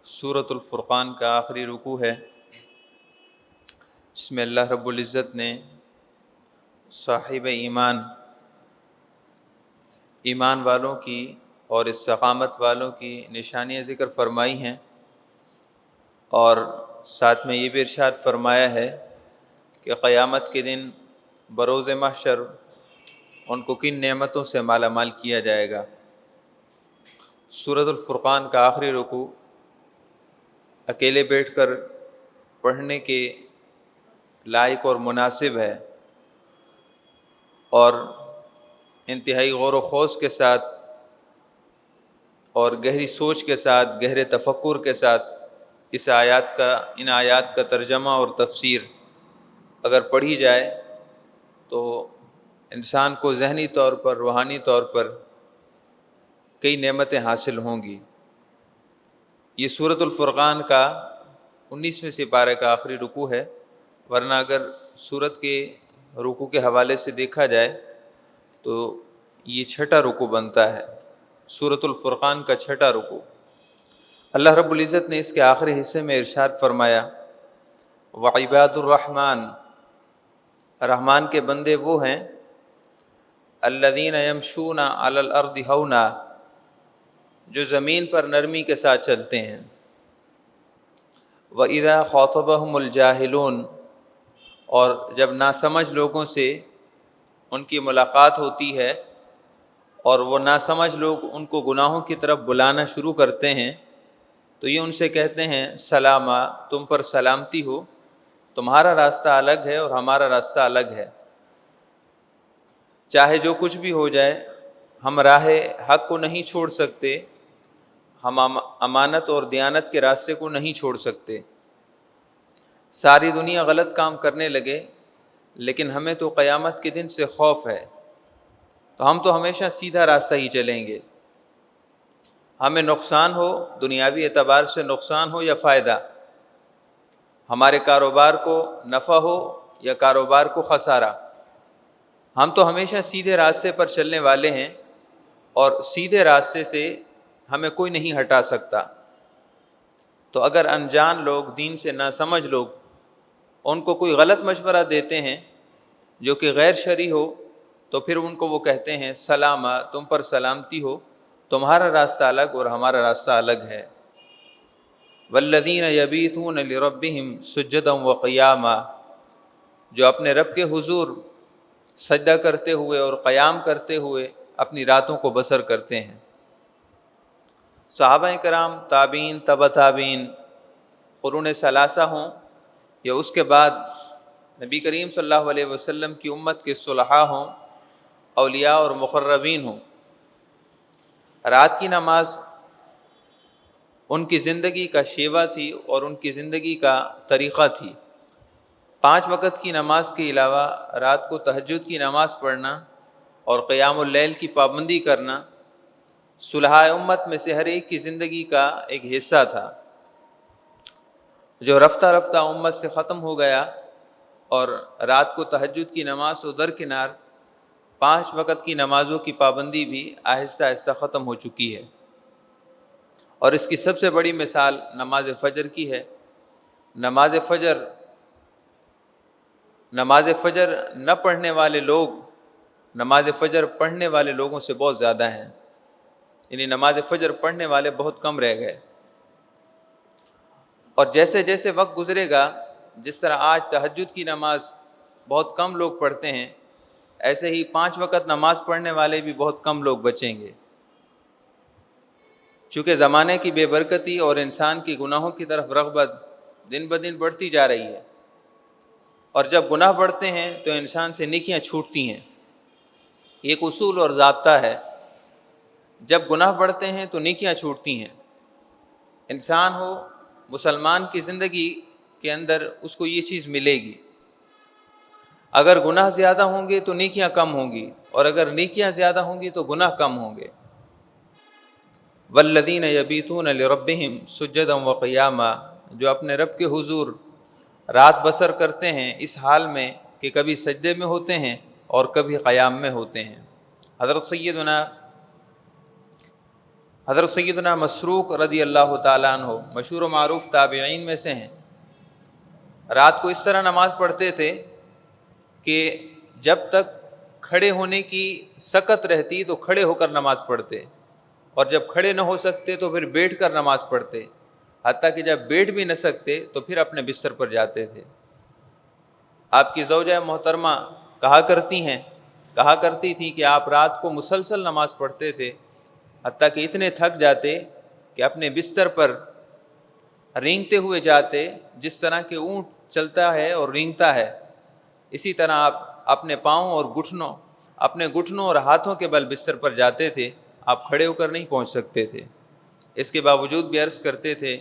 سورۃ الفرقان کا آخری رکوع ہے، جس میں اللہ رب العزت نے صاحب ایمان والوں کی اور استقامت والوں کی نشانیاں ذکر فرمائی ہیں، اور ساتھ میں یہ بھی ارشاد فرمایا ہے کہ قیامت کے دن بروز محشر ان کو کن نعمتوں سے مالا مال کیا جائے گا۔ سورۃ الفرقان کا آخری رکوع اکیلے بیٹھ کر پڑھنے کے لائق اور مناسب ہے، اور انتہائی غور و خوض کے ساتھ اور گہری سوچ کے ساتھ، گہرے تفکر کے ساتھ ان آیات کا ترجمہ اور تفسیر اگر پڑھی جائے تو انسان کو ذہنی طور پر، روحانی طور پر کئی نعمتیں حاصل ہوں گی۔ یہ سورۃ الفرقان کا 19ویں سپارے کا آخری رکوع ہے، ورنہ اگر سورت کے رکوع کے حوالے سے دیکھا جائے تو یہ چھٹا رکوع بنتا ہے، سورۃ الفرقان کا چھٹا رکوع۔ اللہ رب العزت نے اس کے آخری حصے میں ارشاد فرمایا، وعباد الرحمن، رحمان کے بندے وہ ہیں، الذین یمشون علی الارض ہونا، جو زمین پر نرمی کے ساتھ چلتے ہیں، وَإِذَا خَاطَبَهُمُ الْجَاهِلُونَ، اور جب ناسمجھ لوگوں سے ان کی ملاقات ہوتی ہے اور وہ ناسمجھ لوگ ان کو گناہوں کی طرف بلانا شروع کرتے ہیں تو یہ ان سے کہتے ہیں سلاما، تم پر سلامتی ہو، تمہارا راستہ الگ ہے اور ہمارا راستہ الگ ہے، چاہے جو کچھ بھی ہو جائے ہم راہ حق کو نہیں چھوڑ سکتے، ہم امانت اور دیانت کے راستے کو نہیں چھوڑ سکتے۔ ساری دنیا غلط کام کرنے لگے لیکن ہمیں تو قیامت کے دن سے خوف ہے، تو ہم تو ہمیشہ سیدھا راستہ ہی چلیں گے، ہمیں نقصان ہو، دنیاوی اعتبار سے نقصان ہو یا فائدہ، ہمارے کاروبار کو نفع ہو یا کاروبار کو خسارہ، ہم تو ہمیشہ سیدھے راستے پر چلنے والے ہیں، اور سیدھے راستے سے ہمیں کوئی نہیں ہٹا سکتا۔ تو اگر انجان لوگ، دین سے ناسمجھ لوگ ان کو کوئی غلط مشورہ دیتے ہیں جو کہ غیر شرعی ہو تو پھر ان کو وہ کہتے ہیں سلامہ، تم پر سلامتی ہو، تمہارا راستہ الگ اور ہمارا راستہ الگ ہے۔ والذین یبیتون لربہم سجدا وقیاما، جو اپنے رب کے حضور سجدہ کرتے ہوئے اور قیام کرتے ہوئے اپنی راتوں کو بسر کرتے ہیں۔ صحابہ کرام، تابعین، تبع تابعین، قرون ثلاثہ ہوں یا اس کے بعد نبی کریم صلی اللہ علیہ وسلم کی امت کے صلحاء ہوں، اولیاء اور مقربین ہوں، رات کی نماز ان کی زندگی کا شیوا تھی اور ان کی زندگی کا طریقہ تھی۔ 5 وقت کی نماز کے علاوہ رات کو تہجد کی نماز پڑھنا اور قیام اللیل کی پابندی کرنا صلحاء امت میں سے ہر ایک کی زندگی کا ایک حصہ تھا، جو رفتہ رفتہ امت سے ختم ہو گیا، اور رات کو تہجد کی نماز و درکنار 5 وقت کی نمازوں کی پابندی بھی آہستہ آہستہ ختم ہو چکی ہے۔ اور اس کی سب سے بڑی مثال نماز فجر کی ہے۔ نماز فجر نہ پڑھنے والے لوگ نماز فجر پڑھنے والے لوگوں سے بہت زیادہ ہیں، یعنی نماز فجر پڑھنے والے بہت کم رہ گئے۔ اور جیسے جیسے وقت گزرے گا، جس طرح آج تہجد کی نماز بہت کم لوگ پڑھتے ہیں، ایسے ہی 5 وقت نماز پڑھنے والے بھی بہت کم لوگ بچیں گے، چونکہ زمانے کی بے برکتی اور انسان کی گناہوں کی طرف رغبت دن بدن بڑھتی جا رہی ہے، اور جب گناہ بڑھتے ہیں تو انسان سے نیکیاں چھوٹتی ہیں۔ ایک اصول اور ضابطہ ہے، جب گناہ بڑھتے ہیں تو نیکیاں چھوٹتی ہیں۔ انسان ہو، مسلمان کی زندگی کے اندر اس کو یہ چیز ملے گی، اگر گناہ زیادہ ہوں گے تو نیکیاں کم ہوں گی، اور اگر نیکیاں زیادہ ہوں گی تو گناہ کم ہوں گے۔ والذین یبیتون لربہم سجدا وقیاما، جو اپنے رب کے حضور رات بسر کرتے ہیں اس حال میں کہ کبھی سجدے میں ہوتے ہیں حضرت سیدنا مسروق رضی اللہ تعالیٰ عنہ مشہور و معروف تابعین میں سے ہیں، رات کو اس طرح نماز پڑھتے تھے کہ جب تک کھڑے ہونے کی سکت رہتی تو کھڑے ہو کر نماز پڑھتے، اور جب کھڑے نہ ہو سکتے تو پھر بیٹھ کر نماز پڑھتے، حتیٰ کہ جب بیٹھ بھی نہ سکتے تو پھر اپنے بستر پر جاتے تھے۔ آپ کی زوجہ محترمہ کہا کرتی تھی کہ آپ رات کو مسلسل نماز پڑھتے تھے، حتیٰ کہ اتنے تھک جاتے کہ اپنے بستر پر رینگتے ہوئے جاتے، جس طرح کہ اونٹ چلتا ہے اور رینگتا ہے، اسی طرح آپ اپنے پاؤں اور اپنے گھٹنوں اور ہاتھوں کے بل بستر پر جاتے تھے، آپ کھڑے ہو کر نہیں پہنچ سکتے تھے۔ اس کے باوجود بھی عرض کرتے تھے،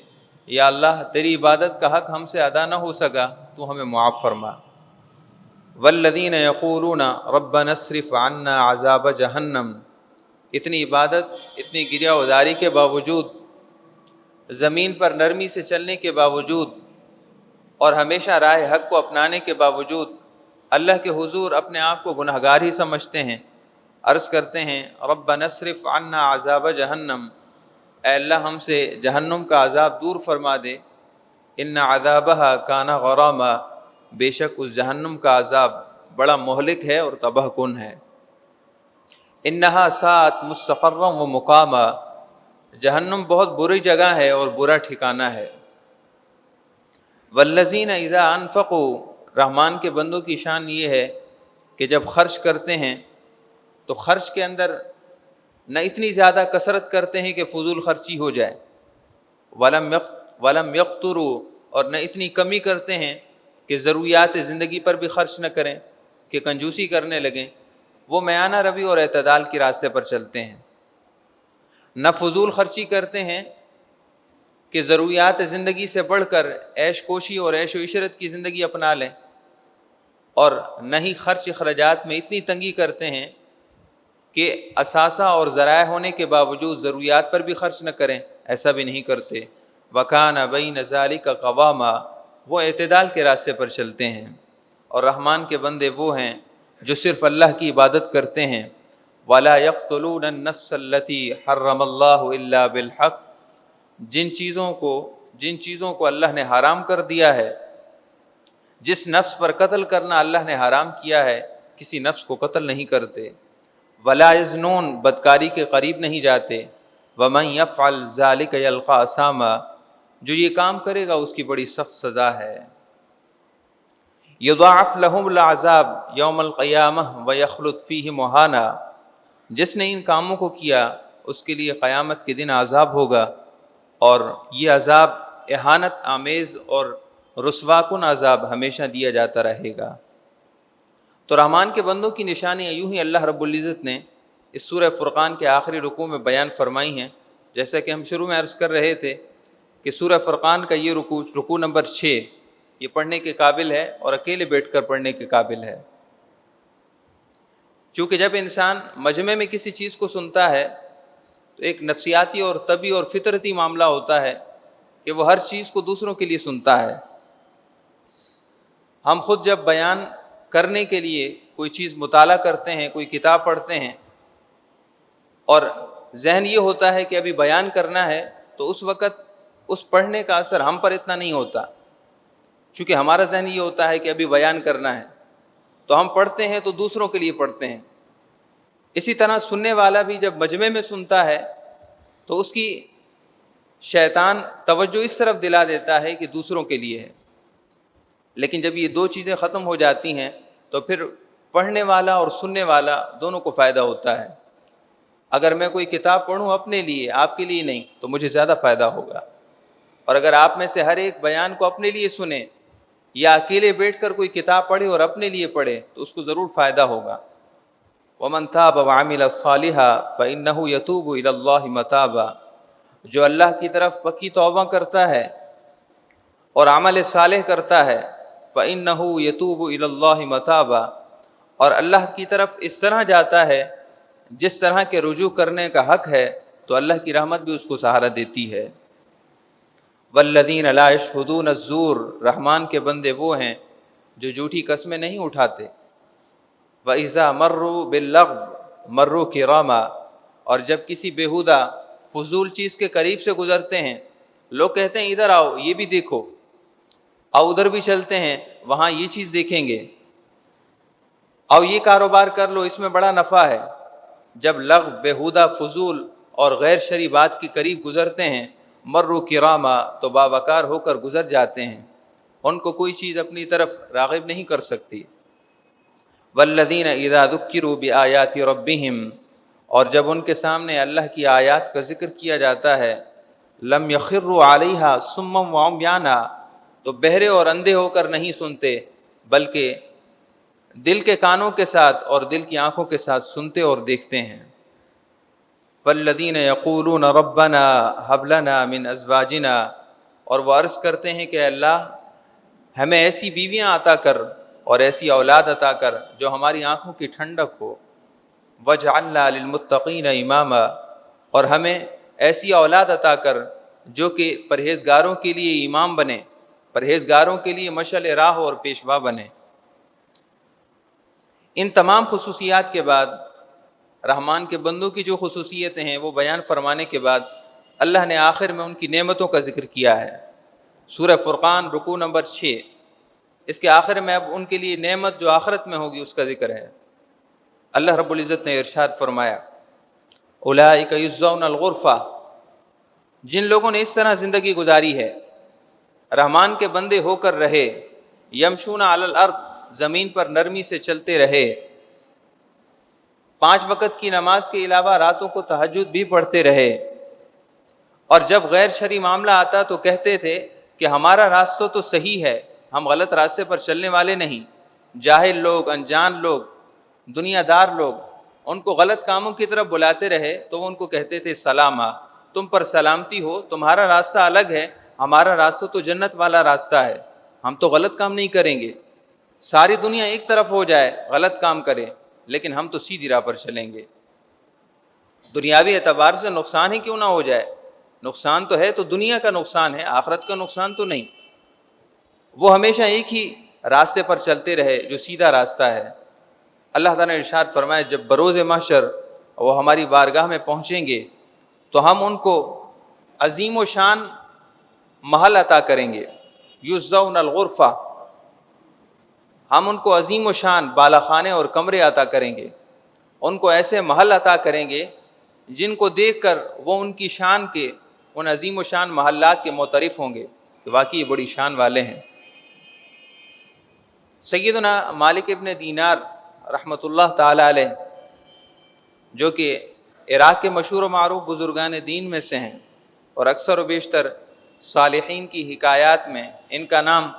یا اللہ تیری عبادت کا حق ہم سے ادا نہ ہو سکا تو ہمیں معاف فرما۔ والذین یقولون ربنا اصرف عنا عذاب جہنم، اتنی عبادت، اتنی گریہ وداری کے باوجود، زمین پر نرمی سے چلنے کے باوجود اور ہمیشہ راہ حق کو اپنانے کے باوجود اللہ کے حضور اپنے آپ کو گنہگار ہی سمجھتے ہیں۔ عرض کرتے ہیں ربنا اصرف عنا عذاب جہنم، اے اللہ ہم سے جہنم کا عذاب دور فرما دے، ان عذابہا کان غراما، بے شک اس جہنم کا عذاب بڑا مہلک ہے اور تباہ کن ہے۔ انہا ساءت مستقرا و مقاما، جہنم بہت بری جگہ ہے اور برا ٹھکانہ ہے۔ والذین اذا انفقوا، رحمان کے بندوں کی شان یہ ہے کہ جب خرچ کرتے ہیں تو خرچ کے اندر نہ اتنی زیادہ کثرت کرتے ہیں کہ فضول خرچی ہو جائے، ولم یقتروا، اور نہ اتنی کمی کرتے ہیں کہ ضروریات زندگی پر بھی خرچ نہ کریں، کہ کنجوسی کرنے لگیں، وہ میانہ روی اور اعتدال کے راستے پر چلتے ہیں۔ نہ فضول خرچی کرتے ہیں کہ ضروریات زندگی سے بڑھ کر عیش کوشی اور عیش و عشرت کی زندگی اپنا لیں، اور نہ ہی خرچ اخراجات میں اتنی تنگی کرتے ہیں کہ اثاثہ اور ذرائع ہونے کے باوجود ضروریات پر بھی خرچ نہ کریں، ایسا بھی نہیں کرتے۔ وَكَانَ بَيْنَ ذَلِكَ قَوَامًا، وہ اعتدال کے راستے پر چلتے ہیں۔ اور رحمان کے بندے وہ ہیں جو صرف اللہ کی عبادت کرتے ہیں۔ وَلَا يَقْتُلُونَ النَّفْسَ الَّتِي حَرَّمَ اللَّهُ إِلَّا بِالْحَقِّ، جن چیزوں کو اللہ نے حرام کر دیا ہے، جس نفس پر قتل کرنا اللہ نے حرام کیا ہے، کسی نفس کو قتل نہیں کرتے۔ وَلَا يَزْنُونَ، بدکاری کے قریب نہیں جاتے۔ وَمَن يَفْعَلْ ذَلِكَ يَلْقَىٰ أَثَامًا، جو یہ کام کرے گا اس کی بڑی سخت سزا ہے۔ يُضَاعَفْ لَهُمُ الْعَذَابُ يَوْمَ الْقِيَامَةِ وَيَخْلُدْ فِيهِ مُهَانًا، جس نے ان کاموں کو کیا اس کے لیے قیامت کے دن عذاب ہوگا، اور یہ عذاب اہانت آمیز اور رسوا کن عذاب ہمیشہ دیا جاتا رہے گا۔ تو رحمان کے بندوں کی نشانیاں یوں ہی اللہ رب العزت نے اس سورہ فرقان کے آخری رکوع میں بیان فرمائی ہیں۔ جیسا کہ ہم شروع میں عرض کر رہے تھے کہ سورہ فرقان کا یہ رکوع نمبر 6 یہ پڑھنے کے قابل ہے اور اکیلے بیٹھ کر پڑھنے کے قابل ہے۔ چونکہ جب انسان مجمع میں کسی چیز کو سنتا ہے تو ایک نفسیاتی اور طبعی اور فطرتی معاملہ ہوتا ہے کہ وہ ہر چیز کو دوسروں کے لیے سنتا ہے۔ ہم خود جب بیان کرنے کے لیے کوئی چیز مطالعہ کرتے ہیں، کوئی کتاب پڑھتے ہیں، اور ذہن یہ ہوتا ہے کہ ابھی بیان کرنا ہے، تو اس وقت اس پڑھنے کا اثر ہم پر اتنا نہیں ہوتا، چونکہ ہمارا ذہن یہ ہوتا ہے کہ ابھی بیان کرنا ہے، تو ہم پڑھتے ہیں تو دوسروں کے لیے پڑھتے ہیں۔ اسی طرح سننے والا بھی جب مجمع میں سنتا ہے تو اس کی شیطان توجہ اس طرف دلا دیتا ہے کہ دوسروں کے لیے ہے، لیکن جب یہ دو چیزیں ختم ہو جاتی ہیں تو پھر پڑھنے والا اور سننے والا دونوں کو فائدہ ہوتا ہے۔ اگر میں کوئی کتاب پڑھوں اپنے لیے، آپ کے لیے نہیں، تو مجھے زیادہ فائدہ ہوگا، اور اگر آپ میں سے ہر ایک بیان کو اپنے لیے سنیں یا اکیلے بیٹھ کر کوئی کتاب پڑھے اور اپنے لیے پڑھے تو اس کو ضرور فائدہ ہوگا۔ وَمَن تَابَ وَعَمِلَ صَالِحًا فَإِنَّهُ يَتُوبُ إِلَى اللَّهِ مَتَابًا، جو اللہ کی طرف پکی توبہ کرتا ہے اور عمل صالح کرتا ہے، فَإِنَّهُ يَتُوبُ إِلَى اللَّهِ مَتَابًا، اور اللہ کی طرف اس طرح جاتا ہے جس طرح کے رجوع کرنے کا حق ہے، تو اللہ کی رحمت بھی اس کو سہارا دیتی ہے۔ وَالَّذِينَ لَا يَشْهُدُونَ الزُّورَ، رحمان کے بندے وہ ہیں جو جھوٹی قسمیں نہیں اٹھاتے۔ وَإِذَا مَرُّوا بِاللَّغْوِ مَرُّوا كِرَامًا، اور جب کسی بیہودہ فضول چیز کے قریب سے گزرتے ہیں، لوگ کہتے ہیں ادھر آؤ یہ بھی دیکھو، آؤ ادھر بھی چلتے ہیں وہاں یہ چیز دیکھیں گے، آؤ یہ کاروبار کر لو اس میں بڑا نفع ہے، جب لغو بیہودہ فضول اور غیر شرعی بات کے قریب گزرتے ہیں مرو کراما تو باوقار ہو کر گزر جاتے ہیں، ان کو کوئی چیز اپنی طرف راغب نہیں کر سکتی۔ والذین اذا ذکروا بآیات ربہم، اور جب ان کے سامنے اللہ کی آیات کا ذکر کیا جاتا ہے لم یخروا علیہا صما وعمیانا، تو بہرے اور اندھے ہو کر نہیں سنتے بلکہ دل کے کانوں کے ساتھ اور دل کی آنکھوں کے ساتھ سنتے اور دیکھتے ہیں۔ والذین یقولون ربنا ھب لنا من ازواجنا، اور وہ عرض کرتے ہیں کہ اللہ ہمیں ایسی بیویاں عطا کر اور ایسی اولاد عطا کر جو ہماری آنکھوں کی ٹھنڈک ہو، وجعلنا للمتقین اماما، اور ہمیں ایسی اولاد عطا کر جو کہ پرہیزگاروں کے لیے امام بنے، پرہیزگاروں کے لیے مشعل راہ اور پیشوا بنے۔ ان تمام خصوصیات کے بعد، رحمان کے بندوں کی جو خصوصیتیں ہیں وہ بیان فرمانے کے بعد اللہ نے آخر میں ان کی نعمتوں کا ذکر کیا ہے۔ سورہ فرقان رکوع نمبر 6، اس کے آخر میں اب ان کے لیے نعمت جو آخرت میں ہوگی اس کا ذکر ہے۔ اللہ رب العزت نے ارشاد فرمایا اولئک یجزون الغرفہ، جن لوگوں نے اس طرح زندگی گزاری ہے، رحمان کے بندے ہو کر رہے، یمشون علی الارض، زمین پر نرمی سے چلتے رہے، 5 وقت کی نماز کے علاوہ راتوں کو تہجد بھی پڑھتے رہے، اور جب غیر شرعی معاملہ آتا تو کہتے تھے کہ ہمارا راستہ تو صحیح ہے، ہم غلط راستے پر چلنے والے نہیں۔ جاہل لوگ، انجان لوگ، دنیا دار لوگ ان کو غلط کاموں کی طرف بلاتے رہے تو وہ ان کو کہتے تھے سلامہ، تم پر سلامتی ہو، تمہارا راستہ الگ ہے، ہمارا راستہ تو جنت والا راستہ ہے، ہم تو غلط کام نہیں کریں گے، ساری دنیا ایک طرف ہو جائے غلط کام کرے لیکن ہم تو سیدھی راہ پر چلیں گے، دنیاوی اعتبار سے نقصان ہی کیوں نہ ہو جائے، نقصان تو ہے تو دنیا کا نقصان ہے، آخرت کا نقصان تو نہیں۔ وہ ہمیشہ ایک ہی راستے پر چلتے رہے جو سیدھا راستہ ہے۔ اللہ تعالیٰ نے ارشاد فرمایا جب بروز محشر وہ ہماری بارگاہ میں پہنچیں گے تو ہم ان کو عظیم و شان محل عطا کریں گے، یجزون الغرفہ، ہم ان کو عظیم و شان بالا خانے اور کمرے عطا کریں گے، ان کو ایسے محل عطا کریں گے جن کو دیکھ کر وہ ان کی شان کے، ان عظیم و شان محلات کے معترف ہوں گے کہ واقعی بڑی شان والے ہیں۔ سیدنا مالک ابن دینار رحمۃ اللہ تعالی علیہ، جو کہ عراق کے مشہور و معروف بزرگان دین میں سے ہیں اور اکثر و بیشتر صالحین کی حکایات میں ان کا نام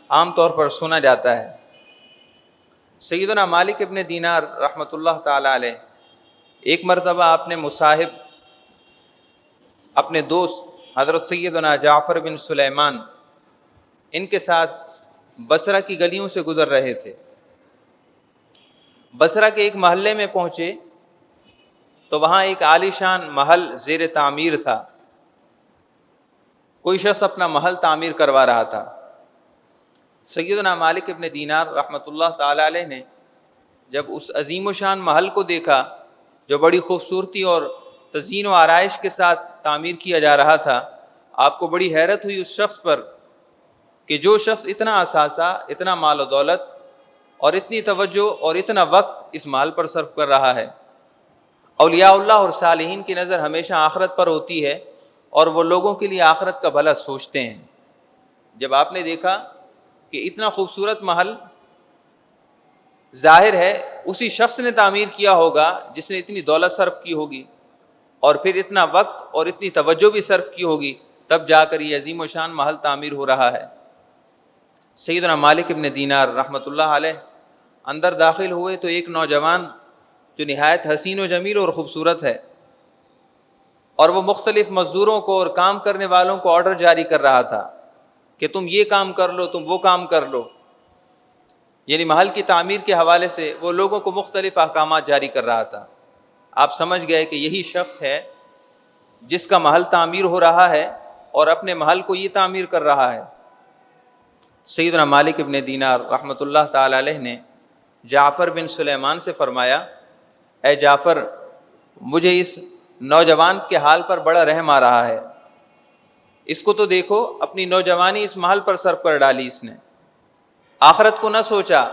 عام طور پر سنا جاتا ہے۔ سیدنا مالک ابن دینار رحمۃ اللہ تعالی علیہ ایک مرتبہ آپ نے مصاحب اپنے دوست حضرت سیدنا جعفر بن سلیمان ان کے ساتھ بصرہ کی گلیوں سے گزر رہے تھے۔ بصرہ کے ایک محلے میں پہنچے تو وہاں ایک عالی شان محل زیر تعمیر تھا، کوئی شخص اپنا محل تعمیر کروا رہا تھا۔ سیدنا مالک ابن دینار رحمۃ اللہ تعالی علیہ نے جب اس عظیم و شان محل کو دیکھا جو بڑی خوبصورتی اور تزئین و آرائش کے ساتھ تعمیر کیا جا رہا تھا، آپ کو بڑی حیرت ہوئی اس شخص پر کہ جو شخص اتنا اثاثہ، اتنا مال و دولت اور اتنی توجہ اور اتنا وقت اس مال پر صرف کر رہا ہے۔ اولیاء اللہ اور صالحین کی نظر ہمیشہ آخرت پر ہوتی ہے اور وہ لوگوں کے لیے آخرت کا بھلا سوچتے ہیں۔ جب آپ نے دیکھا کہ اتنا خوبصورت محل ظاہر ہے اسی شخص نے تعمیر کیا ہوگا جس نے اتنی دولت صرف کی ہوگی اور پھر اتنا وقت اور اتنی توجہ بھی صرف کی ہوگی، تب جا کر یہ عظیم و شان محل تعمیر ہو رہا ہے۔ سیدنا مالک ابن دینار رحمۃ اللہ علیہ اندر داخل ہوئے تو ایک نوجوان جو نہایت حسین و جمیل اور خوبصورت ہے، اور وہ مختلف مزدوروں کو اور کام کرنے والوں کو آرڈر جاری کر رہا تھا کہ تم یہ کام کر لو، تم وہ کام کر لو، یعنی محل کی تعمیر کے حوالے سے وہ لوگوں کو مختلف احکامات جاری کر رہا تھا۔ آپ سمجھ گئے کہ یہی شخص ہے جس کا محل تعمیر ہو رہا ہے اور اپنے محل کو یہ تعمیر کر رہا ہے۔ سیدنا مالک ابن دینار رحمۃ اللہ تعالی علیہ نے جعفر بن سلیمان سے فرمایا، اے جعفر، مجھے اس نوجوان کے حال پر بڑا رحم آ رہا ہے. اس کو تو دیکھو، اپنی نوجوانی اس محل پر صرف کر ڈالی اس نے، آخرت کو نہ سوچا.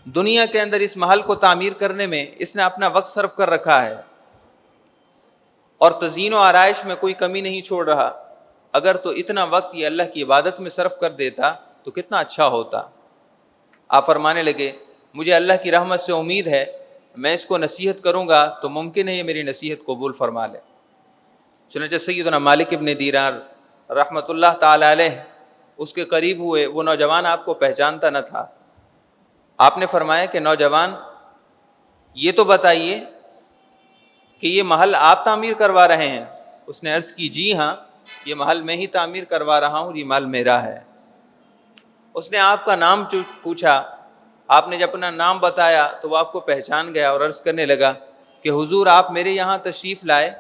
دنیا کے اندر اس محل کو تعمیر کرنے میں اس نے اپنا وقت صرف کر رکھا ہے، اور تزئین و آرائش میں کوئی کمی نہیں چھوڑ رہا. اگر تو اتنا وقت یہ اللہ کی عبادت میں صرف کر دیتا تو کتنا اچھا ہوتا. آپ فرمانے لگے مجھے اللہ کی رحمت سے امید ہے، میں اس کو نصیحت کروں گا تو ممکن ہے یہ میری نصیحت قبول فرما لے. چنانچہ سیدنا مالک ابن دینار رحمۃ اللہ تعالی علیہ اس کے قریب ہوئے. وہ نوجوان آپ کو پہچانتا نہ تھا. آپ نے فرمایا کہ نوجوان، یہ تو بتائیے کہ یہ محل آپ تعمیر کروا رہے ہیں؟ اس نے عرض کی جی ہاں، یہ محل میں ہی تعمیر کروا رہا ہوں، یہ محل میرا ہے. اس نے آپ کا نام پوچھا. آپ نے جب اپنا نام بتایا تو وہ آپ کو پہچان گیا اور عرض کرنے لگا کہ حضور آپ میرے یہاں تشریف لائے،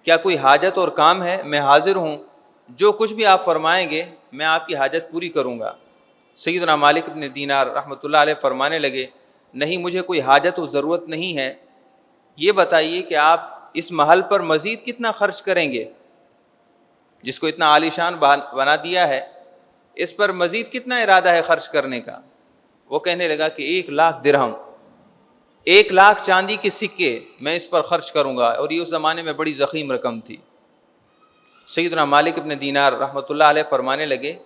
کیا کوئی حاجت اور کام ہے؟ میں حاضر ہوں، جو کچھ بھی آپ فرمائیں گے میں آپ کی حاجت پوری کروں گا. سیدنا مالک ابن دینار رحمۃ اللہ علیہ فرمانے لگے نہیں، مجھے کوئی حاجت و ضرورت نہیں ہے. یہ بتائیے کہ آپ اس محل پر مزید کتنا خرچ کریں گے؟ جس کو اتنا عالیشان بنا دیا ہے، اس پر مزید کتنا ارادہ ہے خرچ کرنے کا؟ وہ کہنے لگا کہ 1,00,000 درہم، 1,00,000 چاندی کے سکے میں اس پر خرچ کروں گا. اور یہ اس زمانے میں بڑی ضخیم رقم تھی. سیدنا مالک ابن دینار رحمۃ اللہ علیہ فرمانے لگے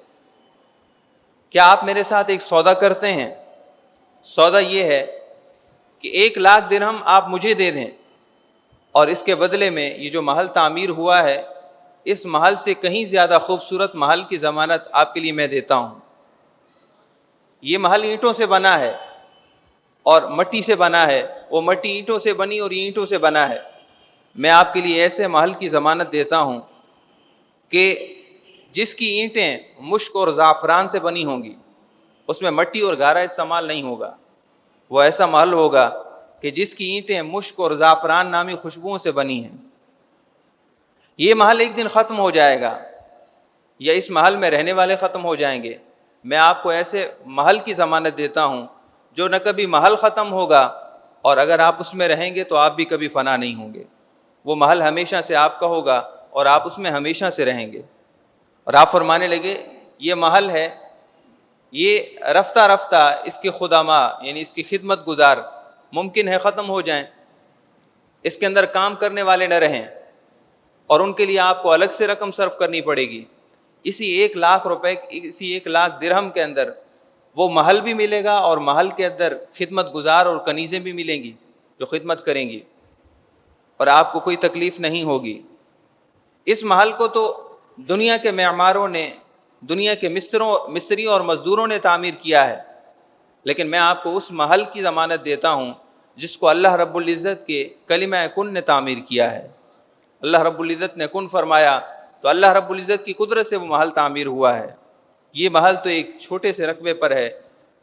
کیا آپ میرے ساتھ ایک سودا کرتے ہیں؟ سودا یہ ہے کہ 1,00,000 درہم آپ مجھے دے دیں، اور اس کے بدلے میں یہ جو محل تعمیر ہوا ہے اس محل سے کہیں زیادہ خوبصورت محل کی ضمانت آپ کے لیے میں دیتا ہوں. یہ محل اینٹوں سے بنا ہے اور مٹی سے بنا ہے، وہ مٹی اینٹوں سے بنی اور یہ اینٹوں سے بنا ہے. میں آپ کے لیے ایسے محل کی ضمانت دیتا ہوں کہ جس کی اینٹیں مشک اور زعفران سے بنی ہوں گی، اس میں مٹی اور گارا استعمال نہیں ہوگا. وہ ایسا محل ہوگا کہ جس کی اینٹیں مشک اور زعفران نامی خوشبوؤں سے بنی ہیں. یہ محل ایک دن ختم ہو جائے گا، یا اس محل میں رہنے والے ختم ہو جائیں گے. میں آپ کو ایسے محل کی ضمانت دیتا ہوں جو نہ کبھی محل ختم ہوگا، اور اگر آپ اس میں رہیں گے تو آپ بھی کبھی فنا نہیں ہوں گے. وہ محل ہمیشہ سے آپ کا ہوگا اور آپ اس میں ہمیشہ سے رہیں گے. اور آپ فرمانے لگے یہ محل ہے، یہ رفتہ رفتہ اس کے خدامہ یعنی اس کی خدمت گزار ممکن ہے ختم ہو جائیں، اس کے اندر کام کرنے والے نہ رہیں، اور ان کے لیے آپ کو الگ سے رقم صرف کرنی پڑے گی. اسی 1,00,000 روپے، اسی 1,00,000 درہم کے اندر وہ محل بھی ملے گا، اور محل کے اندر خدمت گزار اور کنیزیں بھی ملیں گی جو خدمت کریں گی، اور آپ کو کوئی تکلیف نہیں ہوگی. اس محل کو تو دنیا کے معماروں نے، دنیا کے مستریوں اور مزدوروں نے تعمیر کیا ہے، لیکن میں آپ کو اس محل کی ضمانت دیتا ہوں جس کو اللہ رب العزت کے کلمہ کن نے تعمیر کیا ہے. اللہ رب العزت نے کن فرمایا تو اللہ رب العزت کی قدرت سے وہ محل تعمیر ہوا ہے. یہ محل تو ایک چھوٹے سے رقبے پر ہے،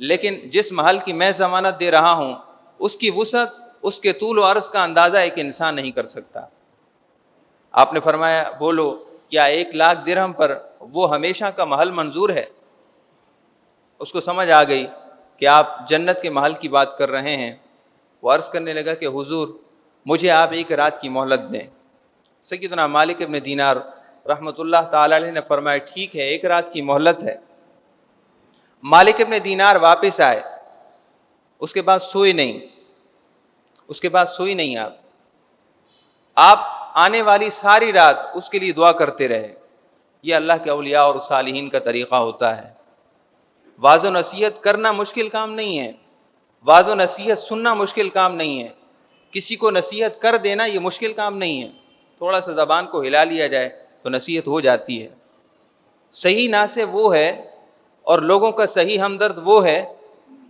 لیکن جس محل کی میں ضمانت دے رہا ہوں اس کی وسعت، اس کے طول و عرض کا اندازہ ایک انسان نہیں کر سکتا. آپ نے فرمایا بولو کیا 1,00,000 درہم پر وہ ہمیشہ کا محل منظور ہے؟ اس کو سمجھ آ گئی کہ آپ جنت کے محل کی بات کر رہے ہیں. وہ عرض کرنے لگا کہ حضور مجھے آپ 1 رات کی مہلت دیں. سیدنا مالک ابن دینار رحمۃ اللہ تعالی علیہ نے فرمایا ٹھیک ہے، 1 رات کی مہلت ہے. مالک ابن دینار واپس آئے، اس کے بعد سوئی نہیں، آپ آنے والی ساری رات اس کے لیے دعا کرتے رہے. یہ اللہ کے اولیاء اور صالحین کا طریقہ ہوتا ہے. واعظ و نصیحت کرنا مشکل کام نہیں ہے، واعظ و نصیحت سننا مشکل کام نہیں ہے، کسی کو نصیحت کر دینا یہ مشکل کام نہیں ہے. تھوڑا سا زبان کو ہلا لیا جائے تو نصیحت ہو جاتی ہے. صحیح ناصح وہ ہے اور لوگوں کا صحیح ہمدرد وہ ہے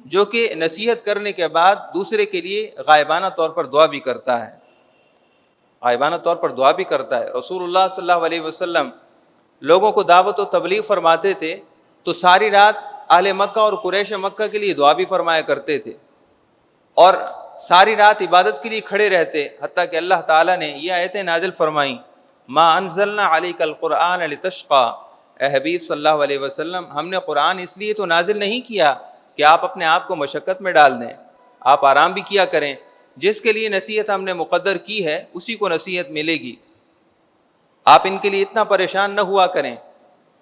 جو کہ نصیحت کرنے کے بعد دوسرے کے لیے غائبانہ طور پر دعا بھی کرتا ہے. رسول اللہ صلی اللہ علیہ وسلم لوگوں کو دعوت و تبلیغ فرماتے تھے تو ساری رات اہل مکہ اور قریش مکہ کے لیے دعا بھی فرمایا کرتے تھے، اور ساری رات عبادت کے لیے کھڑے رہتے، حتیٰ کہ اللہ تعالیٰ نے یہ آیتیں نازل فرمائیں ما انزلنا علیک القرآن لتشقى. اے حبیب صلی اللہ علیہ وسلم، ہم نے قرآن اس لیے تو نازل نہیں کیا کہ آپ اپنے آپ کو مشقت میں ڈال دیں، آپ آرام بھی کیا کریں. جس کے لیے نصیحت ہم نے مقدر کی ہے اسی کو نصیحت ملے گی. آپ ان کے لیے اتنا پریشان نہ ہوا کریں.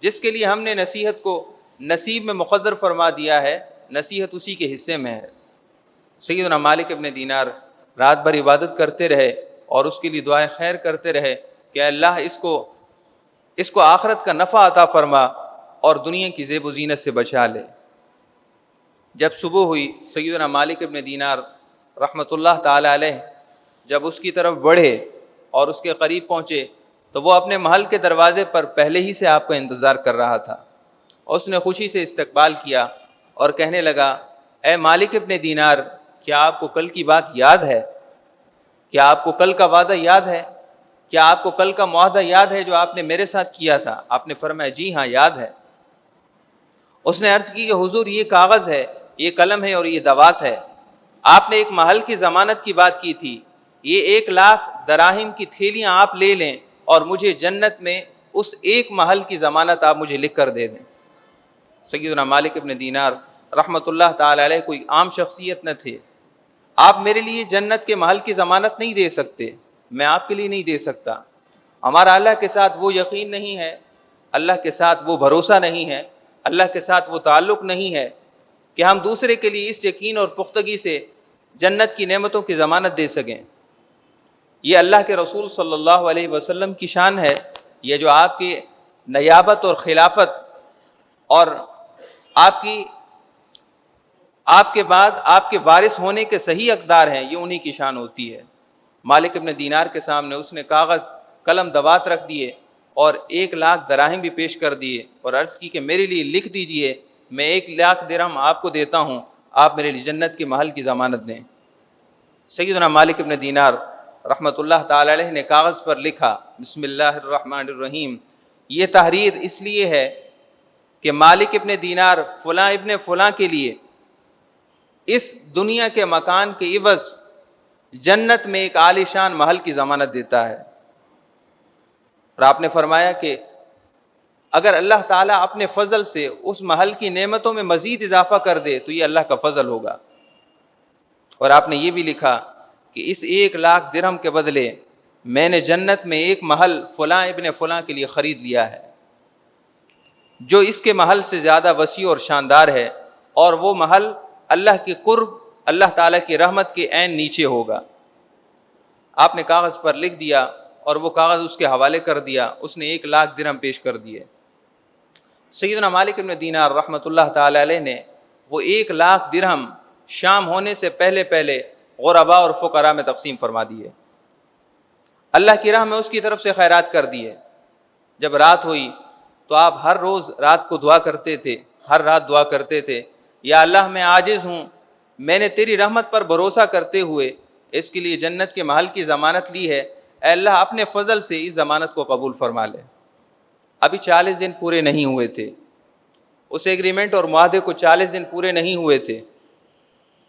جس کے لیے ہم نے نصیحت کو نصیب میں مقدر فرما دیا ہے نصیحت اسی کے حصے میں ہے. سیدنا مالک ابن دینار رات بھر عبادت کرتے رہے اور اس کے لیے دعائیں خیر کرتے رہے کہ اللہ اس کو آخرت کا نفع عطا فرما اور دنیا کی زیب و زینت سے بچا لے. جب صبح ہوئی سیدنا مالک ابن دینار رحمۃ اللہ تعالی علیہ جب اس کی طرف بڑھے اور اس کے قریب پہنچے تو وہ اپنے محل کے دروازے پر پہلے ہی سے آپ کا انتظار کر رہا تھا. اس نے خوشی سے استقبال کیا اور کہنے لگا اے مالک ابن دینار کیا آپ کو کل کی بات یاد ہے؟ کیا آپ کو کل کا وعدہ یاد ہے؟ کیا آپ کو کل کا معاہدہ یاد ہے جو آپ نے میرے ساتھ کیا تھا؟ آپ نے فرمایا جی ہاں یاد ہے. اس نے عرض کی کہ حضور یہ کاغذ ہے، یہ قلم ہے اور یہ دوات ہے. آپ نے ایک محل کی ضمانت کی بات کی تھی، یہ 1,00,000 دراہم کی تھیلیاں آپ لے لیں اور مجھے جنت میں اس ایک محل کی ضمانت آپ مجھے لکھ کر دے دیں. سیدنا مالک ابن دینار رحمۃ اللہ تعالی علیہ کوئی عام شخصیت نہ تھے. آپ میرے لیے جنت کے محل کی ضمانت نہیں دے سکتے، میں آپ کے لیے نہیں دے سکتا. ہمارا اللہ کے ساتھ وہ یقین نہیں ہے، اللہ کے ساتھ وہ بھروسہ نہیں ہے، اللہ کے ساتھ وہ تعلق نہیں ہے کہ ہم دوسرے کے لیے اس یقین اور پختگی سے جنت کی نعمتوں کی ضمانت دے سکیں. یہ اللہ کے رسول صلی اللہ علیہ وسلم کی شان ہے. یہ جو آپ کی نیابت اور خلافت اور آپ کے بعد آپ کے وارث ہونے کے صحیح اقدار ہیں، یہ انہی کی شان ہوتی ہے. مالک ابن دینار کے سامنے اس نے کاغذ قلم دوات رکھ دیے اور 1,00,000 دراہم بھی پیش کر دیے اور عرض کی کہ میرے لیے لکھ دیجئے، میں 1,00,000 درہم آپ کو دیتا ہوں، آپ میرے لیے جنت کے محل کی ضمانت دیں. سیدنا مالک ابن دینار رحمۃ اللہ تعالی علیہ نے کاغذ پر لکھا بسم اللہ الرحمن الرحیم. یہ تحریر اس لیے ہے کہ مالک ابن دینار فلاں ابن فلاں کے لیے اس دنیا کے مکان کے عوض جنت میں ایک عالی شان محل کی ضمانت دیتا ہے. اور آپ نے فرمایا کہ اگر اللہ تعالیٰ اپنے فضل سے اس محل کی نعمتوں میں مزید اضافہ کر دے تو یہ اللہ کا فضل ہوگا. اور آپ نے یہ بھی لکھا کہ اس 1,00,000 درہم کے بدلے میں نے جنت میں ایک محل فلاں ابن فلاں کے لیے خرید لیا ہے جو اس کے محل سے زیادہ وسیع اور شاندار ہے، اور وہ محل اللہ کے قرب اللہ تعالیٰ کی رحمت کے عین نیچے ہوگا. آپ نے کاغذ پر لکھ دیا اور وہ کاغذ اس کے حوالے کر دیا. اس نے 1,00,000 درہم پیش کر دیے. سیدنا مالک ابن دینار رحمۃ اللہ تعالی علیہ نے وہ 1,00,000 درہم شام ہونے سے پہلے غرباء اور فقراء میں تقسیم فرما دیے. اللہ کی راہ میں اس کی طرف سے خیرات کر دیے. جب رات ہوئی تو آپ ہر روز رات کو دعا کرتے تھے، ہر رات دعا کرتے تھے یا اللہ میں عاجز ہوں، میں نے تیری رحمت پر بھروسہ کرتے ہوئے اس کے لیے جنت کے محل کی ضمانت لی ہے، اے اللہ اپنے فضل سے اس ضمانت کو قبول فرما لے. ابھی 40 دن پورے نہیں ہوئے تھے، اس ایگریمنٹ اور معاہدے کو 40 دن پورے نہیں ہوئے تھے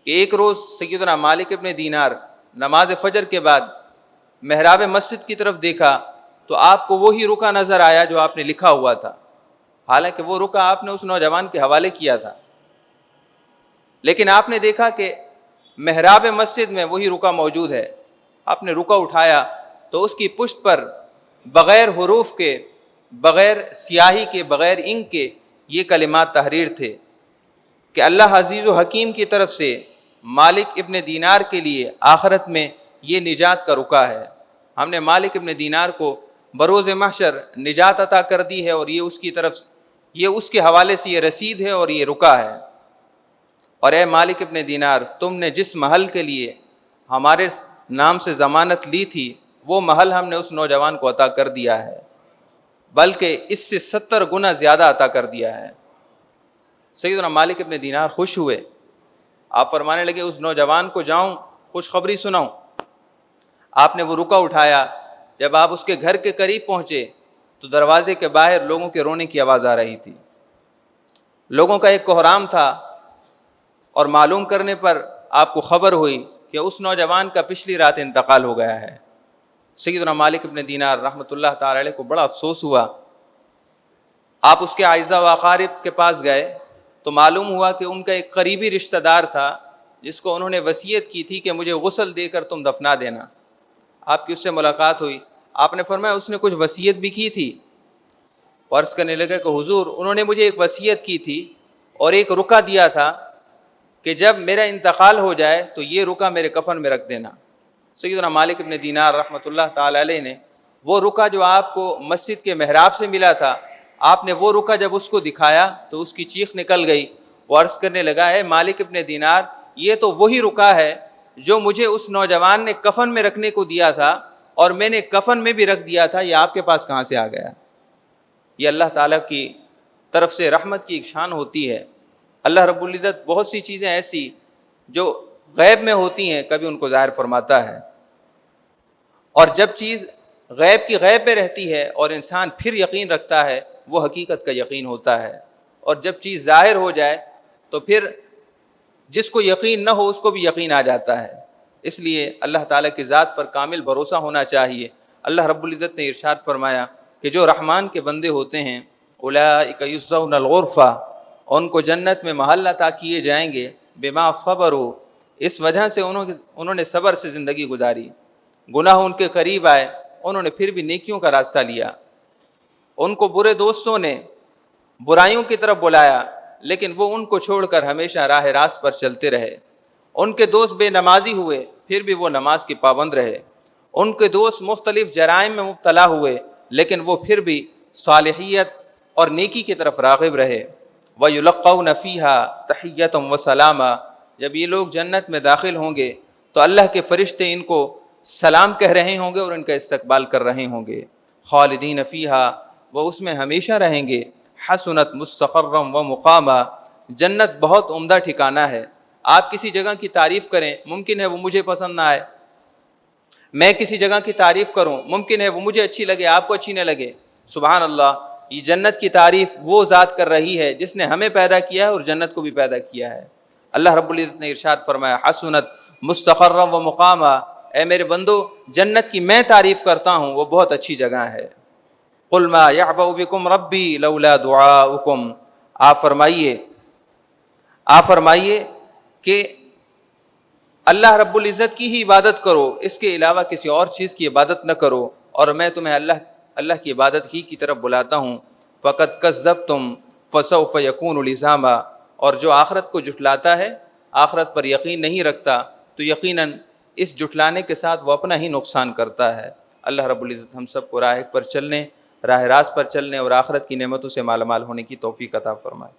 کہ ایک روز سیدنا مالک ابن دینار نماز فجر کے بعد محراب مسجد کی طرف دیکھا تو آپ کو وہی رکا نظر آیا جو آپ نے لکھا ہوا تھا. حالانکہ وہ رکا آپ نے اس نوجوان کے حوالے کیا تھا، لیکن آپ نے دیکھا کہ محراب مسجد میں وہی رکا موجود ہے. آپ نے رکا اٹھایا تو اس کی پشت پر بغیر حروف کے، بغیر سیاہی کے، بغیر انک کے یہ کلمات تحریر تھے کہ اللہ عزیز و حکیم کی طرف سے مالک ابن دینار کے لیے آخرت میں یہ نجات کا رکا ہے. ہم نے مالک ابن دینار کو بروز محشر نجات عطا کر دی ہے، اور یہ اس کی طرف، یہ اس کے حوالے سے یہ رسید ہے اور یہ رکا ہے. اور اے مالک ابن دینار، تم نے جس محل کے لیے ہمارے نام سے ضمانت لی تھی وہ محل ہم نے اس نوجوان کو عطا کر دیا ہے، بلکہ اس سے 70 گنا زیادہ عطا کر دیا ہے. سیدنا مالک ابن دینار خوش ہوئے. آپ فرمانے لگے اس نوجوان کو جاؤں خوشخبری سناؤں. آپ نے وہ رکا اٹھایا. جب آپ اس کے گھر کے قریب پہنچے تو دروازے کے باہر لوگوں کے رونے کی آواز آ رہی تھی. لوگوں کا ایک کوہرام تھا، اور معلوم کرنے پر آپ کو خبر ہوئی کہ اس نوجوان کا پچھلی رات انتقال ہو گیا ہے. سیدنا مالک ابن دینار رحمۃ اللہ تعالی علیہ کو بڑا افسوس ہوا. آپ اس کے اعزاء و اقارب کے پاس گئے تو معلوم ہوا کہ ان کا ایک قریبی رشتہ دار تھا جس کو انہوں نے وصیت کی تھی کہ مجھے غسل دے کر تم دفنا دینا. آپ کی اس سے ملاقات ہوئی. آپ نے فرمایا اس نے کچھ وصیت بھی کی تھی. عرض کرنے لگا کہ حضور انہوں نے مجھے ایک وصیت کی تھی اور ایک رکا دیا تھا کہ جب میرا انتقال ہو جائے تو یہ رکا میرے کفن میں رکھ دینا. سیدنا مالک ابن دینار رحمۃ اللہ تعالی علیہ نے وہ رکا جو آپ کو مسجد کے محراب سے ملا تھا، آپ نے وہ رکا جب اس کو دکھایا تو اس کی چیخ نکل گئی. وہ عرض کرنے لگا ہے مالک ابن دینار، یہ تو وہی رکا ہے جو مجھے اس نوجوان نے کفن میں رکھنے کو دیا تھا اور میں نے کفن میں بھی رکھ دیا تھا، یہ آپ کے پاس کہاں سے آ گیا؟ یہ اللہ تعالیٰ کی طرف سے رحمت کی ایک شان ہوتی ہے. اللہ رب العزت بہت سی چیزیں ایسی جو غیب میں ہوتی ہیں کبھی ان کو ظاہر فرماتا ہے، اور جب چیز غیب کی غیب میں رہتی ہے اور انسان پھر یقین رکھتا ہے وہ حقیقت کا یقین ہوتا ہے. اور جب چیز ظاہر ہو جائے تو پھر جس کو یقین نہ ہو اس کو بھی یقین آ جاتا ہے. اس لیے اللہ تعالیٰ کی ذات پر کامل بھروسہ ہونا چاہیے. اللہ رب العزت نے ارشاد فرمایا کہ جو رحمان کے بندے ہوتے ہیں اولئک یجزون الغرفہ، ان کو جنت میں محل عطا کیے جائیں گے بما صبروا، اس وجہ سے انہوں نے صبر سے زندگی گزاری. گناہ ان کے قریب آئے انہوں نے پھر بھی نیکیوں کا راستہ لیا. ان کو برے دوستوں نے برائیوں کی طرف بلایا لیکن وہ ان کو چھوڑ کر ہمیشہ راہ راست پر چلتے رہے. ان کے دوست بے نمازی ہوئے پھر بھی وہ نماز کی پابند رہے. ان کے دوست مختلف جرائم میں مبتلا ہوئے لیکن وہ پھر بھی صالحیت اور نیکی کی طرف راغب رہے. وَيُلَقَّوْنَ فِيهَا تَحِيَّةً وَسَلَامًا، جب یہ لوگ جنت میں داخل ہوں گے تو اللہ کے فرشتے ان کو سلام کہہ رہے ہوں گے اور ان کا استقبال کر رہے ہوں گے. خالدین فیہا، وہ اس میں ہمیشہ رہیں گے. حسنت مستقرا و مقاما، جنت بہت عمدہ ٹھکانہ ہے. آپ کسی جگہ کی تعریف کریں ممکن ہے وہ مجھے پسند نہ آئے، میں کسی جگہ کی تعریف کروں ممکن ہے وہ مجھے اچھی لگے آپ کو اچھی نہ لگے. سبحان اللہ، یہ جنت کی تعریف وہ ذات کر رہی ہے جس نے ہمیں پیدا کیا ہے اور جنت کو بھی پیدا کیا ہے. اللہ رب العزت نے ارشاد فرمایا حسنت مستقرا و مقاما، اے میرے بندو جنت کی میں تعریف کرتا ہوں، وہ بہت اچھی جگہ ہے. قل ما یعبأ بکم ربی لولا دعاؤکم، آپ فرمائیے کہ اللہ رب العزت کی ہی عبادت کرو، اس کے علاوہ کسی اور چیز کی عبادت نہ کرو، اور میں تمہیں اللہ کی عبادت ہی کی طرف بلاتا ہوں. فقد کذبتم فسوف یکون لزاما، اور جو آخرت کو جھٹلاتا ہے، آخرت پر یقین نہیں رکھتا، تو یقیناً اس جھٹلانے کے ساتھ وہ اپنا ہی نقصان کرتا ہے. اللہ رب العزت ہم سب کو راہ پر چلنے، راہ راست پر چلنے اور آخرت کی نعمتوں سے مالا مال ہونے کی توفیق عطا فرمائے.